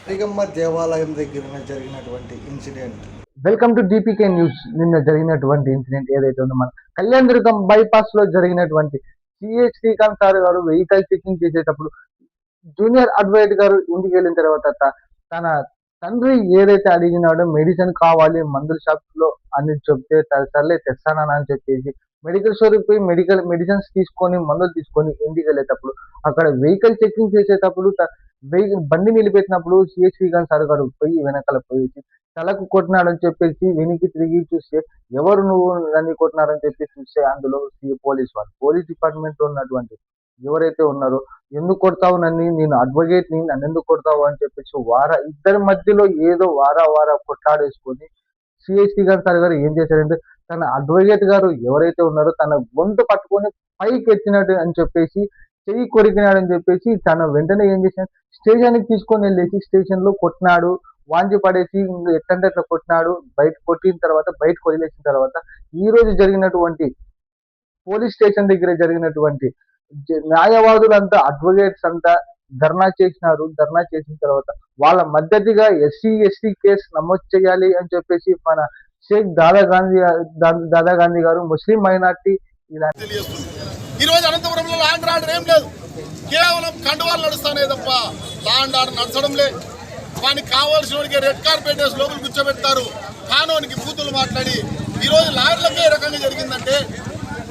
దిగంబర్ దేవాలయం దగ్గర జరిగినటువంటి incident. Welcome to DPK news. నిన్న జరిగినటువంటి ఇన్సిడెంట్ ఏదైతే ఉందో మన కళ్యాణదుర్గం బైపాస్ లో జరిగినటువంటి సిఏ శ్రీకాంత్ సార్ గారు వెహికల్ చెకింగ్ చేసేటప్పుడు జూనియర్ అడ్వైట్ గారు ఇంటికి వెళ్ళిన తర్వాత తన తండ్రి ఏదైతే అడిగినాడో మెడిసిన్ కావాలి మందుల షాప్ లో అని చెప్తే సర్లే తెస్తానని అని చెప్పేసి మెడికల్ స్టోర్ పోయి మెడిసిన్స్ తీసుకొని మందులు తీసుకొని ఇంటికి వెళ్ళేటప్పుడు అక్కడ వెహికల్ చెకింగ్ చేసేటప్పుడు బండి నిలిపెట్టినప్పుడు సిఏ శ్రీకాంత్ సార్ గారు పోయి వెనకాల పోయేసి తలకు కొట్టినాడని చెప్పేసి వెనక్కి తిరిగి చూస్తే ఎవరు నువ్వు నన్ను కొట్టినారని చెప్పి చూస్తే అందులో పోలీస్ డిపార్ట్మెంట్ లో ఉన్నటువంటి ఎవరైతే ఉన్నారో ఎందుకు కొడతావు నేను అడ్వకేట్ ని నన్ను ఎందుకు కొడతావు అని చెప్పేసి ఇద్దరి మధ్యలో ఏదో వారా కొట్లాడేసుకొని సిఐ శ్రీకాంత్ సార్ గారు ఏం చేశారంటే తన అడ్వకేట్ గారు ఎవరైతే ఉన్నారో తన గొంతు పట్టుకొని పైకి ఎత్తినట్టు అని చెప్పేసి చెయ్యి కొరికినాడని చెప్పేసి తన వెంటనే ఏం చేశాడు, స్టేషన్కి తీసుకొని వెళ్ళేసి స్టేషన్ లో కొట్టినాడు, వాంచి పడేసి ఎట్లంటే ఎట్లా కొట్టినాడు. కొట్టిన తర్వాత బయటకు వదిలేసిన తర్వాత ఈ రోజు జరిగినటువంటి పోలీస్ స్టేషన్ దగ్గర జరిగినటువంటి న్యాయవాదులంతా అడ్వకేట్స్ అంతా ధర్నా చేసినారు. ధర్నా చేసిన తర్వాత వాళ్ళ మద్దతుగా ఎస్సీ కేసు నమోదు చేయాలి అని చెప్పేసి మన షేక్ దాదా గాంధీ గారు ముస్లిం మైనార్టీ ఈ రోజు అనంతపురంలో లాండ్ ఆర్డర్ ఏం లేదు, కేవలం కండువాలు నడుస్తానే తప్ప లాండ్ ఆర్డర్ నడచడం లేదు. వానికి కావాల్సిన వాడికి రెడ్ కార్పెట్ వేసి లోపల కూర్చోబెడతారు, కానోనికి బూతులు మాట్లాడి. ఈ రోజు లాయర్లకే ఏ రకంగా జరిగిందంటే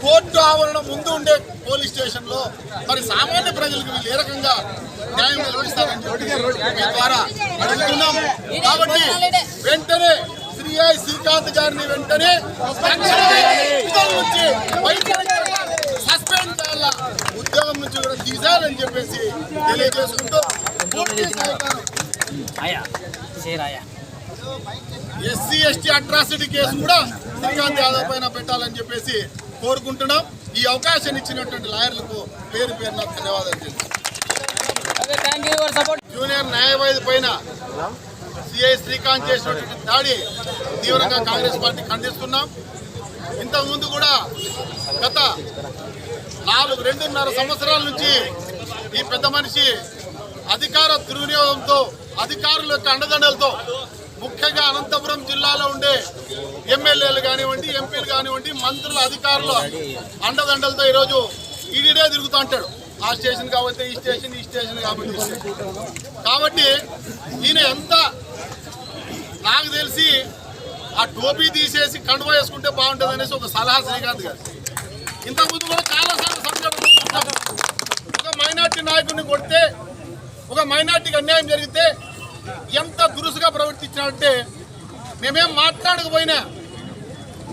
కోర్టు ఆవరణ ముందు ఉండే పోలీస్ స్టేషన్ లో మరి సామాన్య ప్రజలకు వీళ్ళు ఏ రకంగా న్యాయం కల్పిస్తారని ద్వారా అడుగుతున్నాం. కాబట్టి వెంటనే సిఐ శ్రీకాంత్ గారిని వెంటనే నుంచి సస్పెండ్ చేయాల, ఉద్యోగం నుంచి కూడా తీసారని చెప్పేసి తెలియజేసుకుంటూ ఎస్సీ ఎస్టీ అట్రాసిటీ కేసు కూడా శ్రీకాంత్ యాదవ్ పైన పెట్టాలని చెప్పేసి కోరుకుంటున్నాం. ఈ అవకాశం ఇచ్చినటువంటి లాయర్లకు పేరు పేరున ధన్యవాదాలు తెలుసు. జూనియర్ న్యాయవాది పైన సిఐ శ్రీకాంత్ చేసినటువంటి దాడి తీవ్రంగా కాంగ్రెస్ పార్టీ ఖండిస్తున్నాం. ఇంతకుముందు కూడా గత 2.5 సంవత్సరాల నుంచి ఈ పెద్ద మనిషి అధికార దుర్వినియోగంతో, అధికారుల యొక్క అండదండలతో, ముఖ్యంగా అనంతపురం జిల్లాలో ఉండే ఎమ్మెల్యేలు కానివ్వండి, ఎంపీలు కానివ్వండి, మంత్రుల అధికారుల అండదండలతో ఈరోజు ఈడీడే తిరుగుతూ ఉంటాడు. ఆ స్టేషన్ కాబట్టి ఈ స్టేషన్ కాబట్టి ఈయన ఎంత, నాకు తెలిసి ఆ టోపీ తీసేసి కండువా వేసుకుంటే బాగుంటుంది అనేసి ఒక సలహా శ్రీకాంత్ గారు. ఇంతకుముందు కూడా చాలాసార్లు సంఘటన, ఒక మైనార్టీ నాయకుడిని కొడితే, ఒక మైనార్టీకి అన్యాయం జరిగితే ఎంత దురుసుగా ప్రవర్తించినట్టే, మేమేం మాట్లాడకపోయినా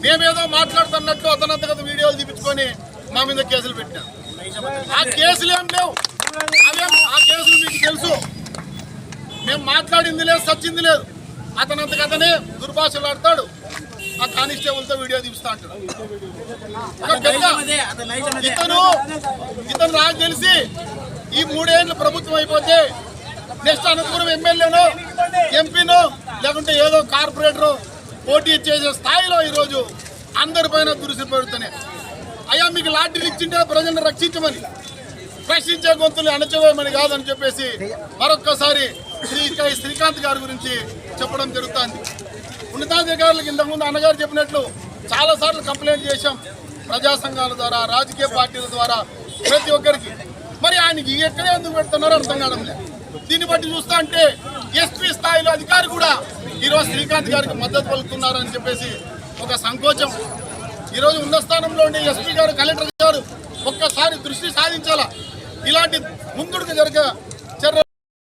మేమేదో మాట్లాడుతున్నట్లు అతనంతగత వీడియోలు తీపించుకొని మా మీద కేసులు పెట్టాం. ఆ కేసులు ఏం లేవు, ఆ కేసులు మీకు తెలుసు. మేము మాట్లాడింది లేదు, సచ్చింది లేదు. అతనంతకతనే దుర్భాషలు ఆడతాడు, ఆ కానిస్టేబుల్తో వీడియో తీపిస్తా అంటాడు. ఇతను నాకు తెలిసి ఈ 3 ఏళ్ళు ప్రభుత్వం అయిపోతే నెక్స్ట్ అనంతపురం ఎమ్మెల్యేనో, ఎంపీనో, లేకుంటే ఏదో కార్పొరేటరో పోటీ చేసే స్థాయిలో ఈరోజు అందరిపైన దురుసుపడుతున్నాయి. అయ్యా మీకు లాటరీలు ఇచ్చింటే ప్రజలను రక్షించమని, ప్రశ్నించే గొంతులు అణచివేయమని కాదని చెప్పేసి మరొక్కసారి శ్రీకాంత్ గారి గురించి చెప్పడం జరుగుతుంది. ఉన్నతాధికారులకు ఇంతకుముందు అన్నగారు చెప్పినట్లు చాలాసార్లు కంప్లైంట్ చేశాం, ప్రజా సంఘాల ద్వారా, రాజకీయ పార్టీల ద్వారా, ప్రతి ఒక్కరికి. మరి ఆయనకి ఎక్కడే ఎందుకు పెడుతున్నారో అర్థం కావడం లేదు. దీన్ని బట్టి చూస్తా అంటే ఎస్పీ స్థాయిలో అధికారి కూడా ఈరోజు శ్రీకాంత్ గారికి మద్దతు పలుకుతున్నారని చెప్పేసి ఒక సంకోచం. ఈరోజు ఉన్న స్థానంలో ఉండే ఎస్పీ గారు, కలెక్టర్ గారు ఒక్కసారి దృష్టి సాధించాలా, ఇలాంటి ముందుకు